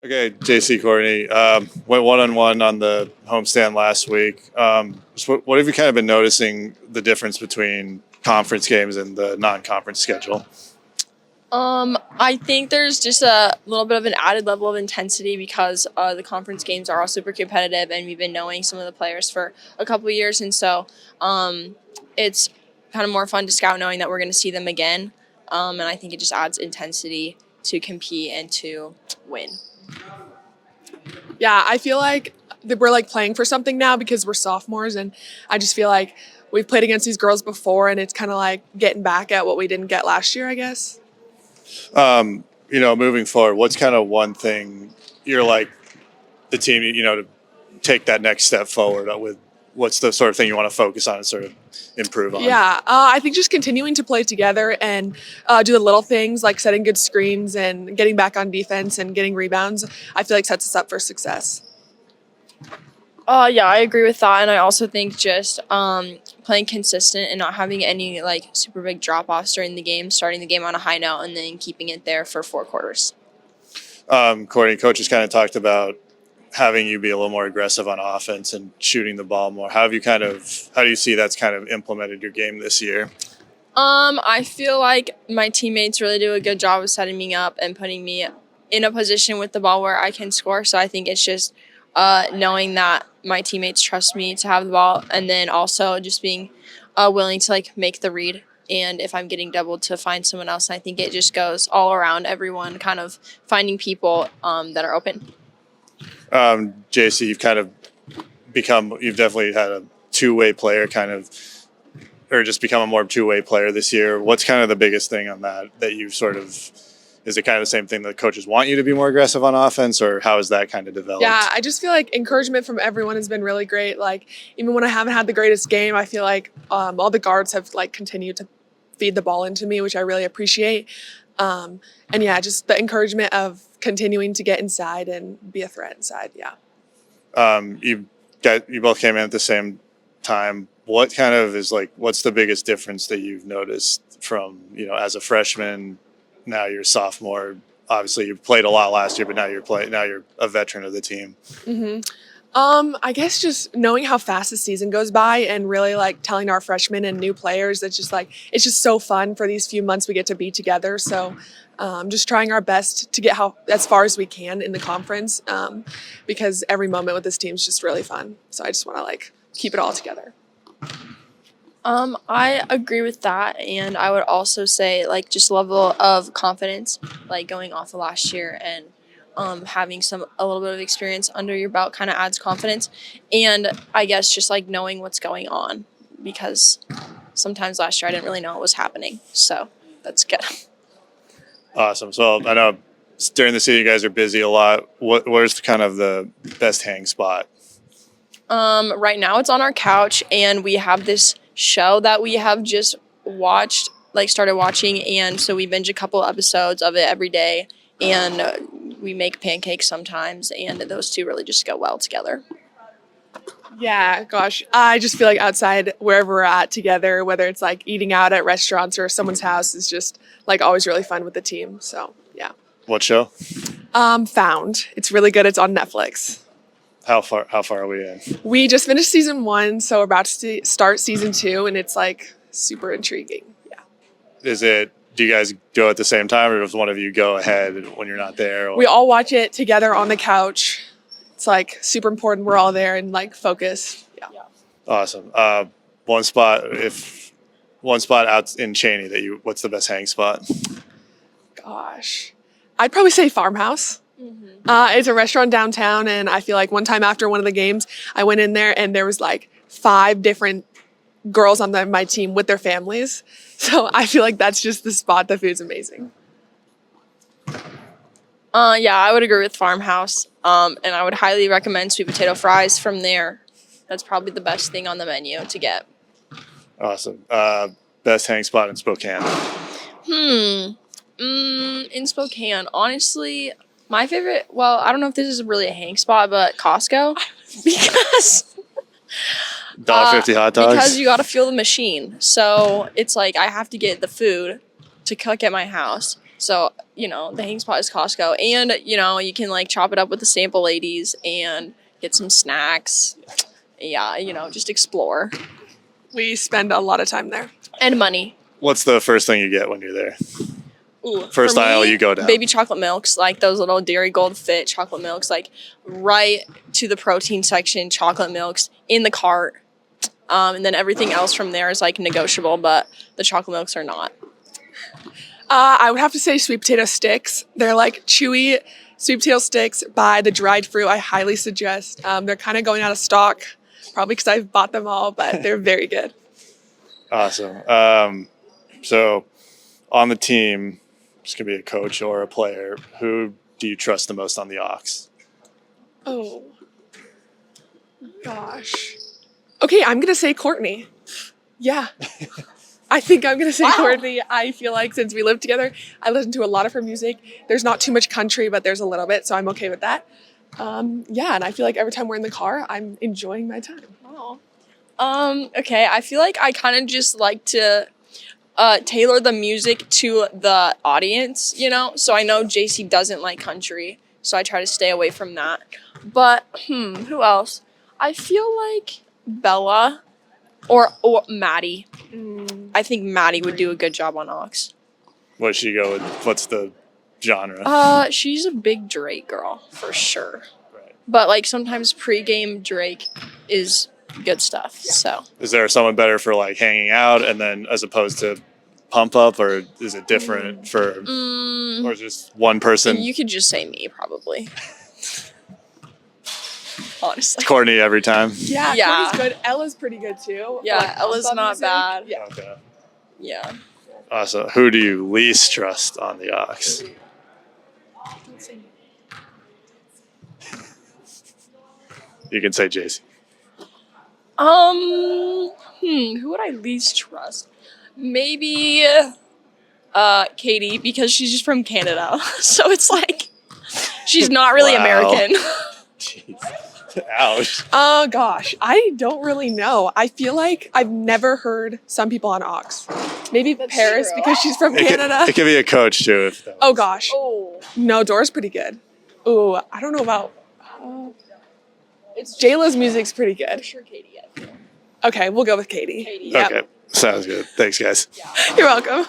Okay, Jaecy, Kourtney, went one-on-one on the homestand last week. So what have you kind of been noticing the difference between conference games and the non-conference schedule? I think there's just a little bit of an added level of intensity because the conference games are all super competitive, and we've been knowing some of the players for a couple of years, and so it's kind of more fun to scout knowing that we're going to see them again, and I think it just adds intensity to compete and to win. Yeah, I feel like that we're like playing for something now because we're sophomores, and I just feel like we've played against these girls before, and it's kind of like getting back at what we didn't get last year, I guess. Moving forward, what's kind of one thing you're like the team, to take that next step forward with? What's the sort of thing you want to focus on and sort of improve on? Yeah, I think just continuing to play together and do the little things like setting good screens and getting back on defense and getting rebounds, I feel like sets us up for success. Yeah, I agree with that, and I also think just playing consistent and not having any like super big drop offs during the game, starting the game on a high note, and then keeping it there for 4 quarters. Courtney, coaches kind of talked about having you be a little more aggressive on offense and shooting the ball more. How do you see that's kind of implemented your game this year? I feel like my teammates really do a good job of setting me up and putting me in a position with the ball where I can score. So I think it's just knowing that my teammates trust me to have the ball, and then also just being willing to like make the read. And if I'm getting doubled, to find someone else. And I think it just goes all around, everyone kind of finding people that are open. Jaecy, you've definitely had a two-way player or just become a more two-way player this year. What's kind of the biggest thing on that you sort of, is it kind of the same thing that coaches want you to be more aggressive on offense, or how has that kind of developed? Yeah, I just feel like encouragement from everyone has been really great. Like even when I haven't had the greatest game, I feel like all the guards have like continued to feed the ball into me, which I really appreciate. And yeah, just the encouragement of continuing to get inside and be a threat inside. Yeah. You both came in at the same time. What's the biggest difference that you've noticed from, as a freshman, now you're a sophomore? Obviously you played a lot last year, but now you're a veteran of the team. Mm-hmm. I guess just knowing how fast the season goes by and really like telling our freshmen and new players it's just so fun for these few months we get to be together. So just trying our best to get as far as we can in the conference because every moment with this team is just really fun. So I just want to like keep it all together. I agree with that, and I would also say like just level of confidence, like going off of last year and having a little bit of experience under your belt kind of adds confidence, and I guess just like knowing what's going on, because sometimes last year I didn't really know what was happening, so that's good. Awesome. So I know during the season you guys are busy a lot. Where's kind of the best hang spot? Right now it's on our couch, and we have this show that we have just started watching, and so we binge a couple episodes of it every day, and we make pancakes sometimes, and those two really just go well together. Yeah, gosh, I just feel like outside wherever we're at together, whether it's like eating out at restaurants or someone's house, is just like always really fun with the team. So yeah. What show? Found. It's really good. It's on Netflix. How far are we in? We just finished season 1, so we're about to start season 2, and it's like super intriguing. Yeah. Do you guys go at the same time, or does one of you go ahead when you're not there? Or? We all watch it together on the couch. It's like super important. We're all there and like focused. Yeah. Awesome. One spot out in Cheney what's the best hang spot? Gosh, I'd probably say Farmhouse. Mm-hmm. It's a restaurant downtown, and I feel like one time after one of the games, I went in there and there was like 5 different girls on my team with their families. So I feel like that's just the spot. The food's amazing. Yeah, I would agree with Farmhouse, and I would highly recommend sweet potato fries from there. That's probably the best thing on the menu to get. Awesome. Best hang spot in Spokane? In Spokane, honestly, my favorite, well, I don't know if this is really a hang spot, but Costco, because $1.50 hot dogs? Because you got to fuel the machine. So it's like I have to get the food to cook at my house. So the hang spot is Costco. And, you can like chop it up with the sample ladies and get some snacks. Yeah, just explore. We spend a lot of time there. And money. What's the first thing you get when you're there? Ooh, First for aisle me, you go down. Baby chocolate milks, like those little Dairy Gold Fit chocolate milks, like right to the protein section, chocolate milks in the cart. And then everything else from there is like negotiable, but the chocolate milks are not. I would have to say sweet potato sticks. They're like chewy sweet potato sticks by the dried fruit. I highly suggest. They're kind of going out of stock, probably because I've bought them all, but they're very good. Awesome. So on the team, it's going to be a coach or a player. Who do you trust the most on the Ox? Oh, gosh. Okay, I'm going to say Kourtney. Yeah. I think I'm going to say Kourtney. I feel like since we live together, I listen to a lot of her music. There's not too much country, but there's a little bit, so I'm okay with that. Yeah, and I feel like every time we're in the car, I'm enjoying my time. Wow. Okay, I feel like I kind of just like to tailor the music to the audience, So I know Jaecy doesn't like country, so I try to stay away from that. But, who else? I feel like Bella or Maddie. I think Maddie would do a good job on Ox. What should you go with? What's the genre? She's a big Drake girl, for sure. Right. But, like, sometimes pregame Drake is good stuff, so. Is there someone better for like hanging out and then as opposed to pump up, or is it different for, or just one person? You could just say me, probably. Honestly. Kourtney every time. Yeah, Yeah. Kourtney's good. Ella's pretty good too. Yeah, Like, Ella's pump up not music. bad. Yeah. Okay. Yeah. Awesome. Who do you least trust on the Ox? You can say Jaecy. Who would I least trust? Maybe Katie, because she's just from Canada. So it's like she's not really Wow. American. Jeez. Ouch. Oh gosh, I don't really know. I feel like I've never heard some people on Ox. Maybe Paris true. because she's from Canada. It could be a coach too. If that Oh was- gosh. Oh. No, Dora's pretty good. Ooh, I don't know about. Jayla's music's pretty For good. sure Katie, I feel. Okay, we'll go with Katie. Katie. Yep. Okay. Sounds good. Thanks, guys. You're welcome.